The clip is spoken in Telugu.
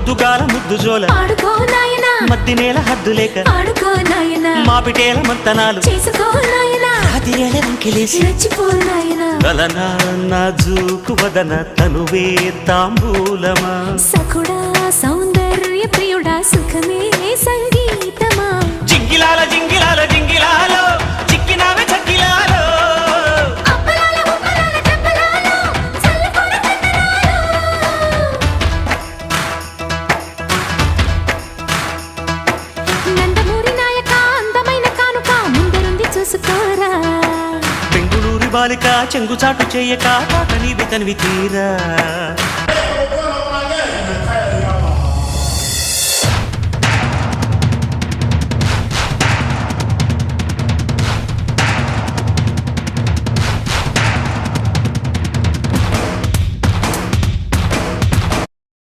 పొద్దుగాల ముద్దు జోల ఆడుకో నాయనా మద్ది నేల హద్దు లేక ఆడుకో నాయనా మాపిటేల మంతనాలు చేసుకో నాయనా రాతిరేళ రంకెలేసి రెచ్చిపో నాయనా కలనా నాజూకు వదన తనువే తాంబూలమా సఖుడా సౌందర్య ప్రియుడా సుఖమే సంగీతమా జింగిలాల జింగిలాల జింగిలాలో చిక్కినావే చక్కిలాలో అప్పలాల ఉప్పలాల టప్పలాల చల్లకొడ తందనాలు నందమూరి నాయక అందమైన కానుక ముందరుంది చూసుకోరా బెంగుళూరు బాలిక చెంగుచాటు చేయక తాట నీవి తనివి తీరా